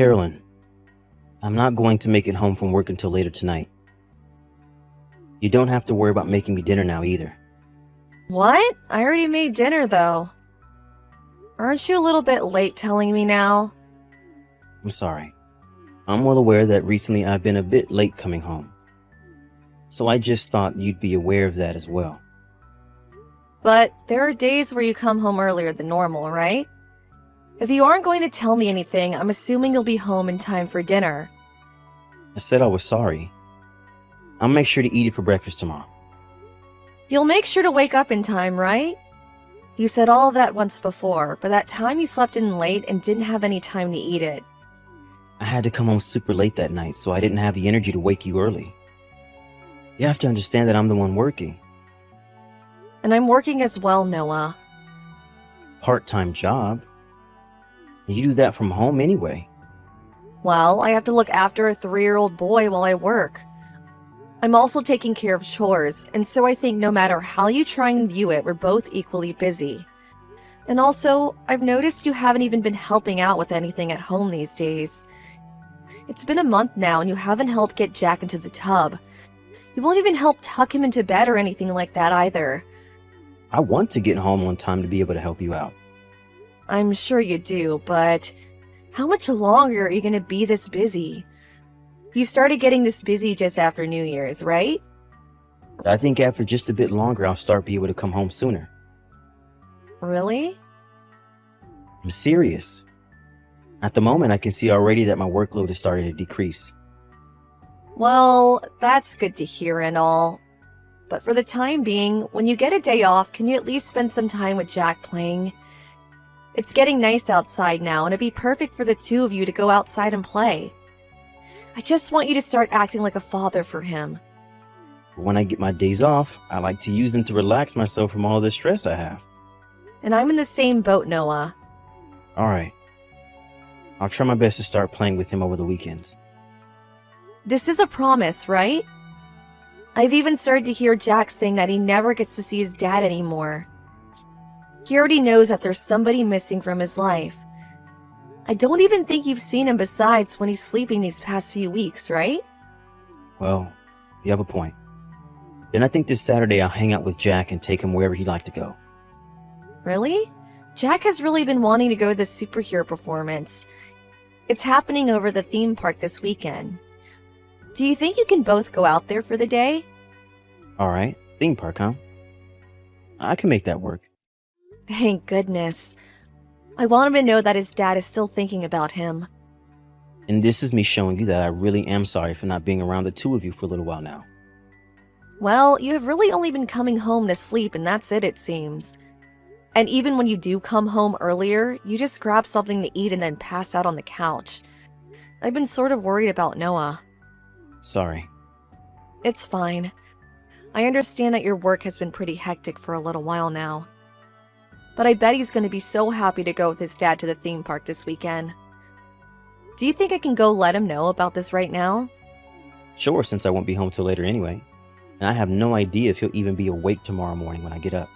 Carolyn, I'm not going to make it home from work until later tonight. You don't have to worry about making me dinner now either. What? I already made dinner, though. Aren't you a little bit late telling me now? I'm sorry. I'm well aware that recently I've been a bit late coming home. So I just thought you'd be aware of that as well. But there are days where you come home earlier than normal, right? If you aren't going to tell me anything, I'm assuming you'll be home in time for dinner. I said I was sorry. I'll make sure to eat it for breakfast tomorrow. You'll make sure to wake up in time, right? You said all of that once before, but that time you slept in late and didn't have any time to eat it. I had to come home super late that night, so I didn't have the energy to wake you early. You have to understand that I'm the one working. And I'm working as well, Noah. Part-time job. And you do that from home anyway. Well, I have to look after a 3-year-old boy while I work. I'm also taking care of chores, and so I think no matter how you try and view it, we're both equally busy. And also, I've noticed you haven't even been helping out with anything at home these days. It's been a month now and you haven't helped get Jack into the tub. You won't even help tuck him into bed or anything like that either. I want to get home on time to be able to help you out. I'm sure you do, but how much longer are you going to be this busy? You started getting this busy just after New Year's, right? I think after just a bit longer, I'll start be able to come home sooner. Really? I'm serious. At the moment, I can see already that my workload is starting to decrease. Well, that's good to hear and all. But for the time being, when you get a day off, can you at least spend some time with Jack playing? It's getting nice outside now, and it'd be perfect for the two of you to go outside and play. I just want you to start acting like a father for him. When I get my days off, I like to use them to relax myself from all the stress I have. And I'm in the same boat, Noah. Alright. I'll try my best to start playing with him over the weekends. This is a promise, right? I've even started to hear Jack saying that he never gets to see his dad anymore. He already knows that there's somebody missing from his life. I don't even think you've seen him besides when he's sleeping these past few weeks, right? Well, you have a point. Then I think this Saturday I'll hang out with Jack and take him wherever he'd like to go. Really? Jack has really been wanting to go to the superhero performance. It's happening over the theme park this weekend. Do you think you can both go out there for the day? Alright, theme park, huh? I can make that work. Thank goodness. I want him to know that his dad is still thinking about him. And this is me showing you that I really am sorry for not being around the two of you for a little while now. Well, you have really only been coming home to sleep and that's it seems. And even when you do come home earlier, you just grab something to eat and then pass out on the couch. I've been sort of worried about Noah. Sorry. It's fine. I understand that your work has been pretty hectic for a little while now. But I bet he's going to be so happy to go with his dad to the theme park this weekend. Do you think I can go let him know about this right now? Sure, since I won't be home till later anyway. And I have no idea if he'll even be awake tomorrow morning when I get up.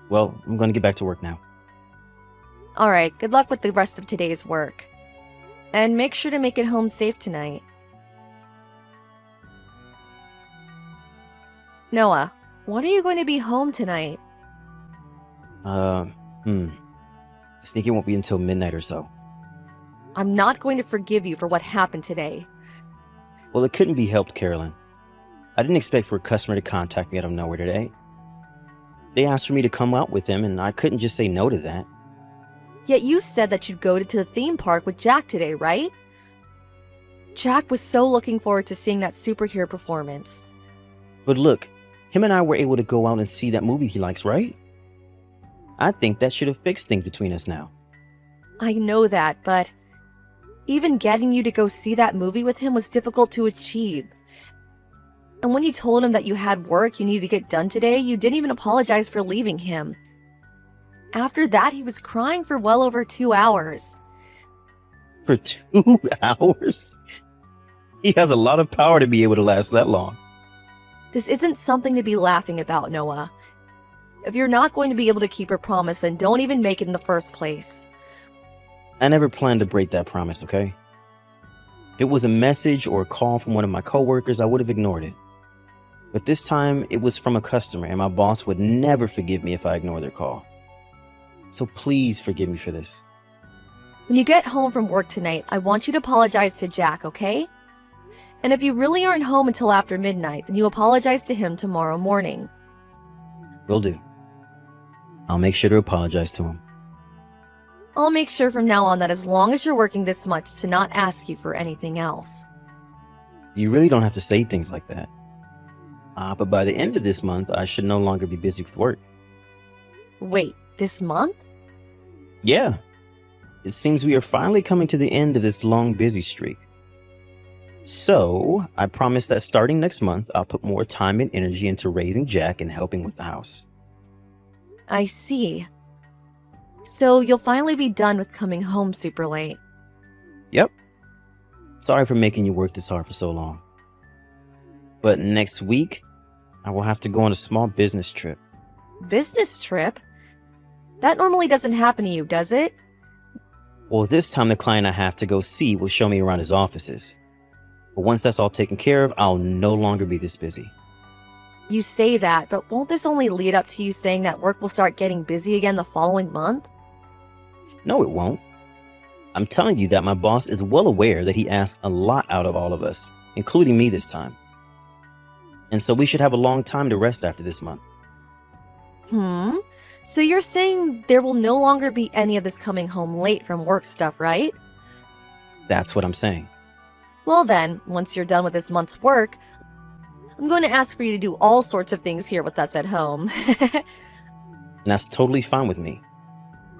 Well, I'm going to get back to work now. Alright, good luck with the rest of today's work. And make sure to make it home safe tonight. Noah, when are you going to be home tonight? I think it won't be until midnight or so. I'm not going to forgive you for what happened today. Well, it couldn't be helped, Carolyn. I didn't expect for a customer to contact me out of nowhere today. They asked for me to come out with them, and I couldn't just say no to that. Yet you said that you'd go to the theme park with Jack today, right? Jack was so looking forward to seeing that superhero performance. But look, him and I were able to go out and see that movie he likes, right? I think that should have fixed things between us now. I know that, but even getting you to go see that movie with him was difficult to achieve. And when you told him that you had work you needed to get done today, you didn't even apologize for leaving him. After that, he was crying for well over 2 hours. For 2 hours? He has a lot of power to be able to last that long. This isn't something to be laughing about, Noah. If you're not going to be able to keep your promise, then don't even make it in the first place. I never planned to break that promise, okay? If it was a message or a call from one of my coworkers, I would have ignored it. But this time, it was from a customer, and my boss would never forgive me if I ignore their call. So please forgive me for this. When you get home from work tonight, I want you to apologize to Jack, okay? And if you really aren't home until after midnight, then you apologize to him tomorrow morning. Will do. I'll make sure to apologize to him. I'll make sure from now on that as long as you're working this much to not ask you for anything else. You really don't have to say things like that. But by the end of this month, I should no longer be busy with work. Wait, this month? Yeah. It seems we are finally coming to the end of this long busy streak. So, I promise that starting next month, I'll put more time and energy into raising Jack and helping with the house. I see. So you'll finally be done with coming home super late. Yep. Sorry for making you work this hard for so long. But next week, I will have to go on a small business trip. Business trip? That normally doesn't happen to you, does it? Well, this time the client I have to go see will show me around his offices. But once that's all taken care of, I'll no longer be this busy. You say that, but won't this only lead up to you saying that work will start getting busy again the following month? No, it won't. I'm telling you that my boss is well aware that he asks a lot out of all of us, including me this time. And so we should have a long time to rest after this month. So you're saying there will no longer be any of this coming home late from work stuff, right? That's what I'm saying. Well then, once you're done with this month's work, I'm going to ask for you to do all sorts of things here with us at home. And that's totally fine with me.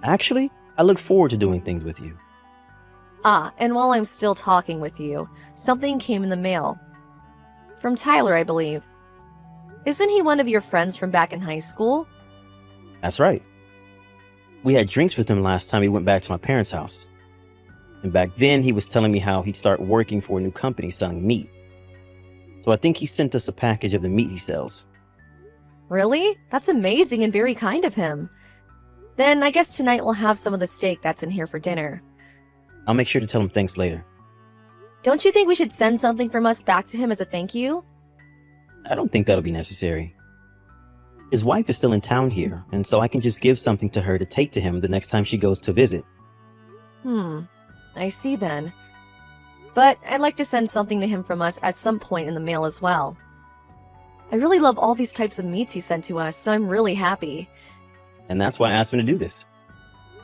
Actually, I look forward to doing things with you. And while I'm still talking with you, something came in the mail. From Tyler, I believe. Isn't he one of your friends from back in high school? That's right. We had drinks with him last time he went back to my parents' house. And back then, he was telling me how he'd start working for a new company selling meat. So I think he sent us a package of the meat he sells. Really? That's amazing and very kind of him. Then I guess tonight we'll have some of the steak that's in here for dinner. I'll make sure to tell him thanks later. Don't you think we should send something from us back to him as a thank you? I don't think that'll be necessary. His wife is still in town here, and so I can just give something to her to take to him the next time she goes to visit. I see then. But I'd like to send something to him from us at some point in the mail as well. I really love all these types of meats he sent to us, so I'm really happy. And that's why I asked him to do this.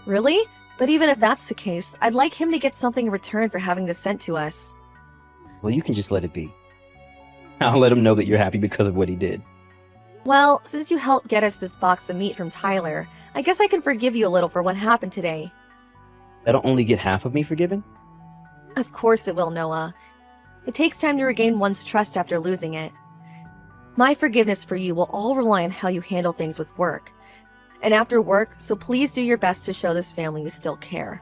Really? But even if that's the case, I'd like him to get something in return for having this sent to us. Well, you can just let it be. I'll let him know that you're happy because of what he did. Well, since you helped get us this box of meat from Tyler, I guess I can forgive you a little for what happened today. That'll only get half of me forgiven? Of course it will, Noah. It takes time to regain one's trust after losing it. My forgiveness for you will all rely on how you handle things with work. And after work, so please do your best to show this family you still care.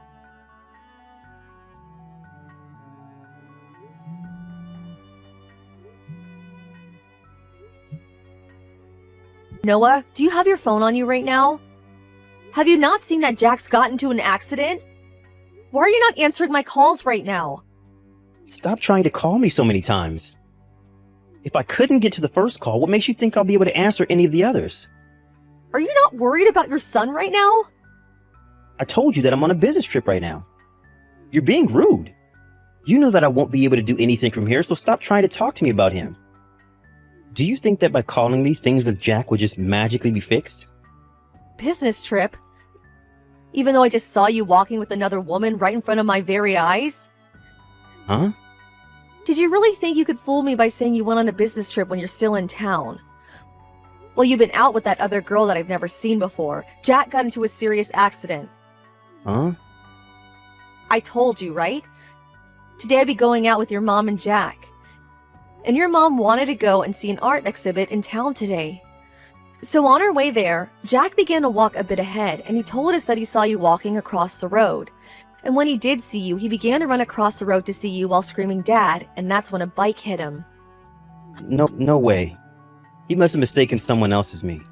Noah, do you have your phone on you right now? Have you not seen that Jack's got into an accident? Why are you not answering my calls right now? Stop trying to call me so many times. If I couldn't get to the first call, what makes you think I'll be able to answer any of the others? Are you not worried about your son right now? I told you that I'm on a business trip right now. You're being rude. You know that I won't be able to do anything from here, so stop trying to talk to me about him. Do you think that by calling me, things with Jack would just magically be fixed? Business trip? Even though I just saw you walking with another woman right in front of my very eyes? Huh? Did you really think you could fool me by saying you went on a business trip when you're still in town? Well, you've been out with that other girl that I've never seen before. Jack got into a serious accident. Huh? I told you, right? Today I'd be going out with your mom and Jack. And your mom wanted to go and see an art exhibit in town today. So on our way there, Jack began to walk a bit ahead, and he told us that he saw you walking across the road. And when he did see you, he began to run across the road to see you while screaming, "Dad," and that's when a bike hit him. No way. He must have mistaken someone else as me.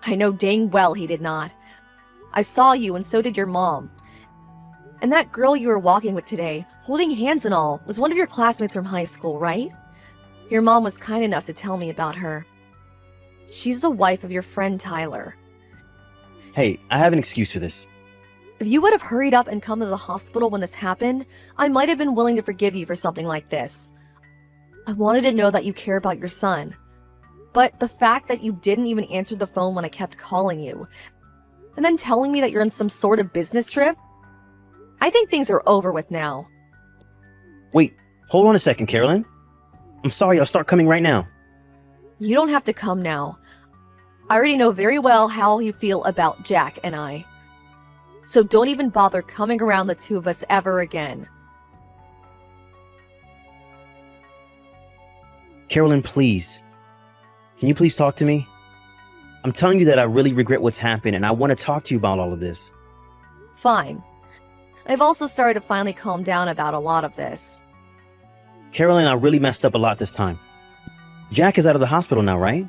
I know dang well he did not. I saw you, and so did your mom. And that girl you were walking with today, holding hands and all, was one of your classmates from high school, right? Your mom was kind enough to tell me about her. She's the wife of your friend Tyler. Hey, I have an excuse for this. If you would have hurried up and come to the hospital when this happened, I might have been willing to forgive you for something like this. I wanted to know that you care about your son. But the fact that you didn't even answer the phone when I kept calling you, and then telling me that you're on some sort of business trip, I think things are over with now. Wait, hold on a second, Carolyn. I'm sorry, I'll start coming right now. You don't have to come now. I already know very well how you feel about Jack and I. So don't even bother coming around the two of us ever again. Carolyn, please. Can you please talk to me? I'm telling you that I really regret what's happened and I want to talk to you about all of this. Fine. I've also started to finally calm down about a lot of this. Carolyn, I really messed up a lot this time. Jack is out of the hospital now, right?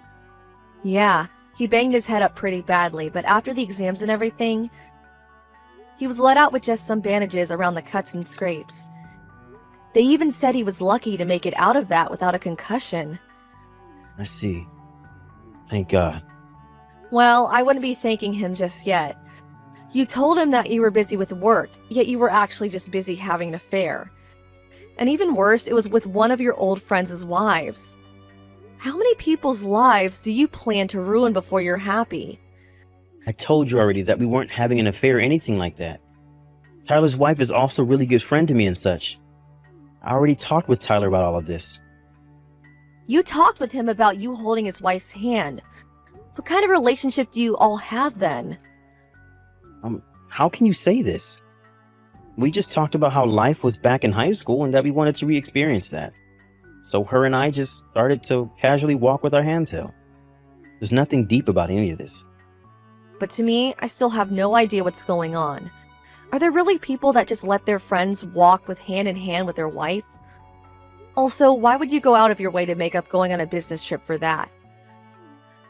Yeah, he banged his head up pretty badly, but after the exams and everything, he was let out with just some bandages around the cuts and scrapes. They even said he was lucky to make it out of that without a concussion. I see. Thank God. Well, I wouldn't be thanking him just yet. You told him that you were busy with work, yet you were actually just busy having an affair. And even worse, it was with one of your old friends' wives. How many people's lives do you plan to ruin before you're happy? I told you already that we weren't having an affair or anything like that. Tyler's wife is also a really good friend to me and such. I already talked with Tyler about all of this. You talked with him about you holding his wife's hand. What kind of relationship do you all have then? How can you say this? We just talked about how life was back in high school and that we wanted to re-experience that. So her and I just started to casually walk with our hands held. There's nothing deep about any of this. But to me, I still have no idea what's going on. Are there really people that just let their friends walk with hand in hand with their wife? Also, why would you go out of your way to make up going on a business trip for that?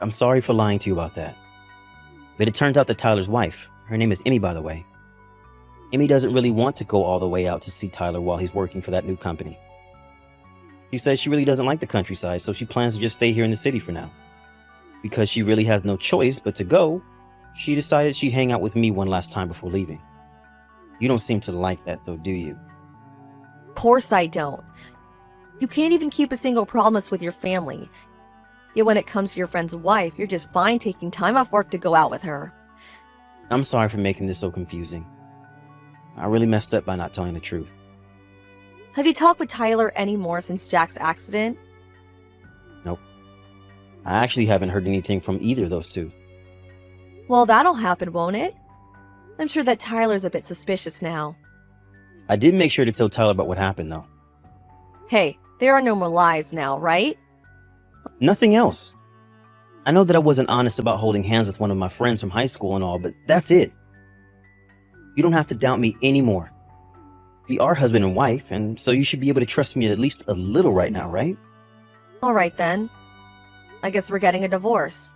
I'm sorry for lying to you about that. But it turns out that Tyler's wife, her name is Emmy, by the way. Emmy doesn't really want to go all the way out to see Tyler while he's working for that new company. She says she really doesn't like the countryside, so she plans to just stay here in the city for now. Because she really has no choice but to go, she decided she'd hang out with me one last time before leaving. You don't seem to like that though, do you? Of course I don't. You can't even keep a single promise with your family. Yet when it comes to your friend's wife, you're just fine taking time off work to go out with her. I'm sorry for making this so confusing. I really messed up by not telling the truth. Have you talked with Tyler anymore since Jack's accident? Nope. I actually haven't heard anything from either of those two. Well, that'll happen, won't it? I'm sure that Tyler's a bit suspicious now. I did make sure to tell Tyler about what happened though. Hey, there are no more lies now, right? Nothing else. I know that I wasn't honest about holding hands with one of my friends from high school and all, but that's it. You don't have to doubt me anymore. We are husband and wife, and so you should be able to trust me at least a little right now, right? All right then. I guess we're getting a divorce.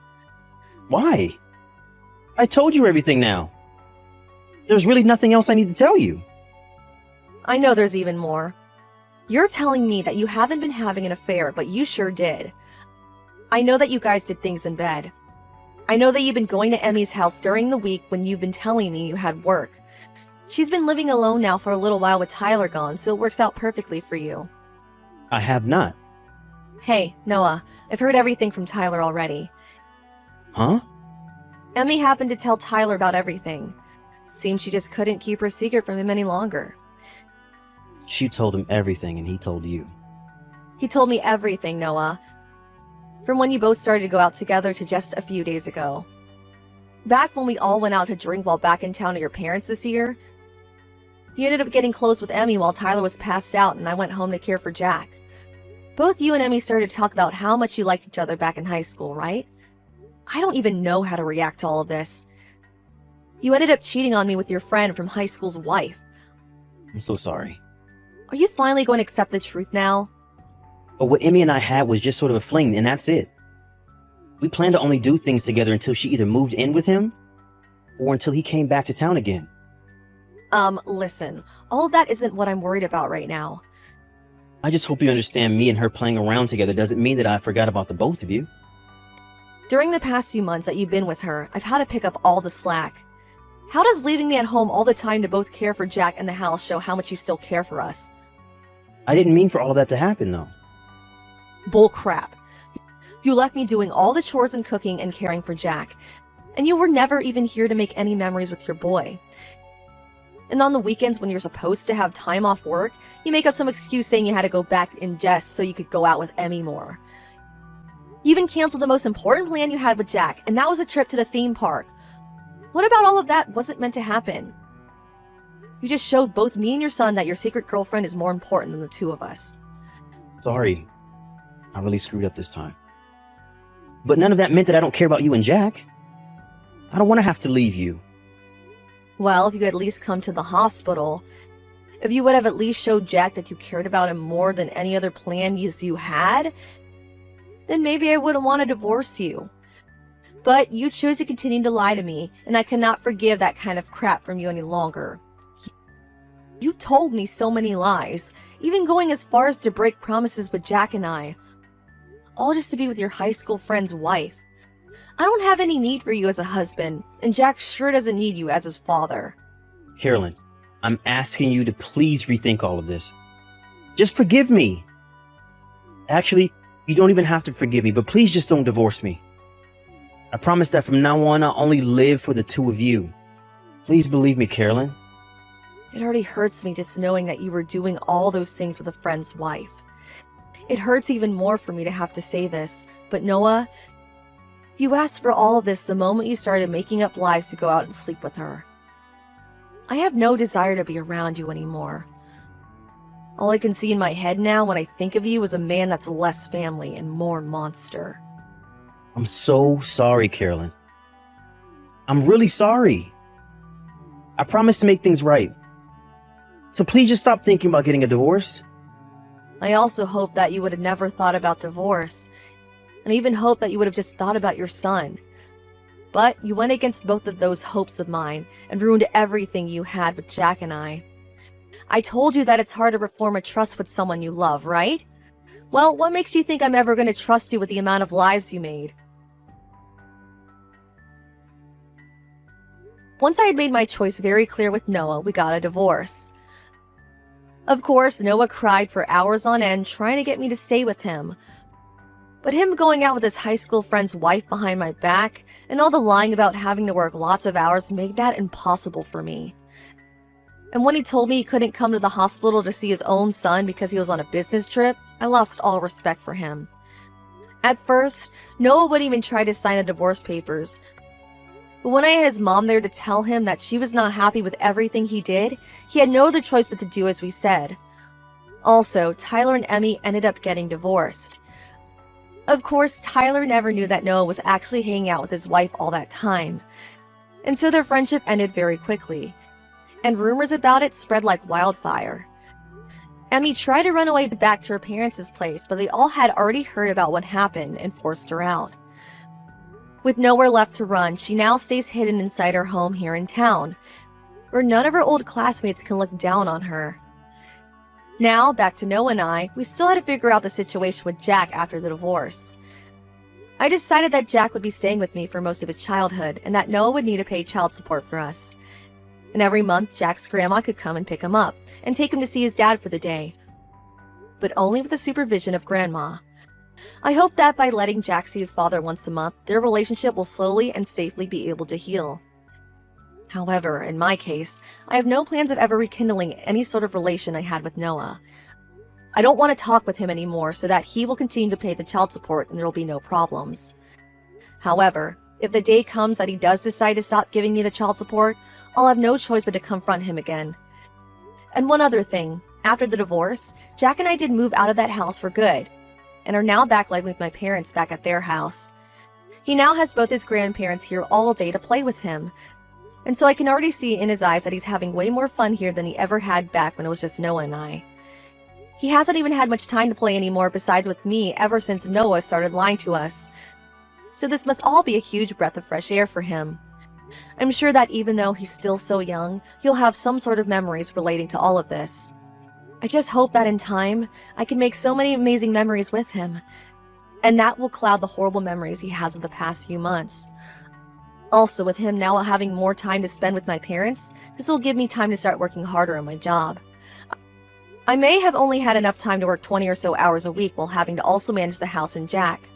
Why? I told you everything now. There's really nothing else I need to tell you. I know there's even more. You're telling me that you haven't been having an affair, but you sure did. I know that you guys did things in bed. I know that you've been going to Emmy's house during the week when you've been telling me you had work. She's been living alone now for a little while with Tyler gone, so it works out perfectly for you. I have not. Hey, Noah, I've heard everything from Tyler already. Huh? Emmy happened to tell Tyler about everything. Seems she just couldn't keep her secret from him any longer. She told him everything and he told you. He told me everything, Noah. From when you both started to go out together to just a few days ago. Back when we all went out to drink while back in town to your parents this year, you ended up getting close with Emmy while Tyler was passed out and I went home to care for Jack. Both you and Emmy started to talk about how much you liked each other back in high school, right? I don't even know how to react to all of this. You ended up cheating on me with your friend from high school's wife. I'm so sorry. Are you finally going to accept the truth now? But what Emmy and I had was just sort of a fling, and that's it. We planned to only do things together until she either moved in with him or until he came back to town again. Listen, all of that isn't what I'm worried about right now. I just hope you understand me and her playing around together doesn't mean that I forgot about the both of you. During the past few months that you've been with her, I've had to pick up all the slack. How does leaving me at home all the time to both care for Jack and the house show how much you still care for us? I didn't mean for all of that to happen, though. Bull crap. You left me doing all the chores and cooking and caring for Jack, and you were never even here to make any memories with your boy. And on the weekends when you're supposed to have time off work, you make up some excuse saying you had to go back in jest so you could go out with Emmy more. You even canceled the most important plan you had with Jack, and that was a trip to the theme park. What about all of that wasn't meant to happen? You just showed both me and your son that your secret girlfriend is more important than the two of us. Sorry. I really screwed up this time. But none of that meant that I don't care about you and Jack. I don't want to have to leave you. Well, if you could at least come to the hospital, if you would have at least showed Jack that you cared about him more than any other plan you had, then maybe I wouldn't want to divorce you. But you chose to continue to lie to me, and I cannot forgive that kind of crap from you any longer. You told me so many lies, even going as far as to break promises with Jack and I, all just to be with your high school friend's wife. I don't have any need for you as a husband, and Jack sure doesn't need you as his father. Carolyn, I'm asking you to please rethink all of this. Just forgive me. Actually, you don't even have to forgive me, but please just don't divorce me. I promise that from now on, I'll only live for the two of you. Please believe me, Carolyn. It already hurts me just knowing that you were doing all those things with a friend's wife. It hurts even more for me to have to say this, but Noah, you asked for all of this the moment you started making up lies to go out and sleep with her. I have no desire to be around you anymore. All I can see in my head now when I think of you is a man that's less family and more monster. I'm so sorry, Carolyn. I'm really sorry. I promise to make things right. So please just stop thinking about getting a divorce. I also hope that you would have never thought about divorce, and even hope that you would have just thought about your son. But you went against both of those hopes of mine and ruined everything you had with Jack and I. I told you that it's hard to reform a trust with someone you love, right? Well, what makes you think I'm ever going to trust you with the amount of lives you made? Once I had made my choice very clear with Noah, we got a divorce. Of course, Noah cried for hours on end trying to get me to stay with him. But him going out with his high school friend's wife behind my back and all the lying about having to work lots of hours made that impossible for me. And when he told me he couldn't come to the hospital to see his own son because he was on a business trip, I lost all respect for him. At first, Noah wouldn't even try to sign the divorce papers. But when I had his mom there to tell him that she was not happy with everything he did, he had no other choice but to do as we said. Also, Tyler and Emmy ended up getting divorced. Of course, Tyler never knew that Noah was actually hanging out with his wife all that time, and so their friendship ended very quickly, and rumors about it spread like wildfire. Emmy tried to run away back to her parents' place, but they all had already heard about what happened and forced her out. With nowhere left to run, she now stays hidden inside her home here in town, where none of her old classmates can look down on her. Now, back to Noah and I, we still had to figure out the situation with Jack after the divorce. I decided that Jack would be staying with me for most of his childhood, and that Noah would need to pay child support for us. And every month, Jack's grandma could come and pick him up, and take him to see his dad for the day. But only with the supervision of Grandma. I hope that by letting Jack see his father once a month, their relationship will slowly and safely be able to heal. However, in my case, I have no plans of ever rekindling any sort of relation I had with Noah. I don't want to talk with him anymore so that he will continue to pay the child support and there will be no problems. However, if the day comes that he does decide to stop giving me the child support, I'll have no choice but to confront him again. And one other thing, after the divorce, Jack and I did move out of that house for good, and are now back living with my parents back at their house. He now has both his grandparents here all day to play with him, and so I can already see in his eyes that he's having way more fun here than he ever had back when it was just Noah and I. He hasn't even had much time to play anymore besides with me ever since Noah started lying to us. So this must all be a huge breath of fresh air for him. I'm sure that even though he's still so young, he'll have some sort of memories relating to all of this. I just hope that in time, I can make so many amazing memories with him, and that will cloud the horrible memories he has of the past few months. Also, with him now having more time to spend with my parents, this will give me time to start working harder on my job. I may have only had enough time to work 20 or so hours a week while having to also manage the house and Jack.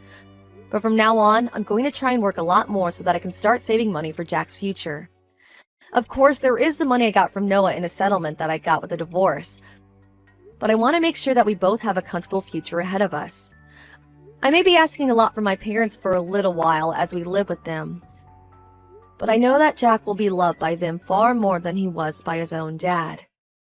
But from now on, I'm going to try and work a lot more so that I can start saving money for Jack's future. Of course, there is the money I got from Noah in a settlement that I got with a divorce, but I want to make sure that we both have a comfortable future ahead of us. I may be asking a lot from my parents for a little while as we live with them, but I know that Jack will be loved by them far more than he was by his own dad.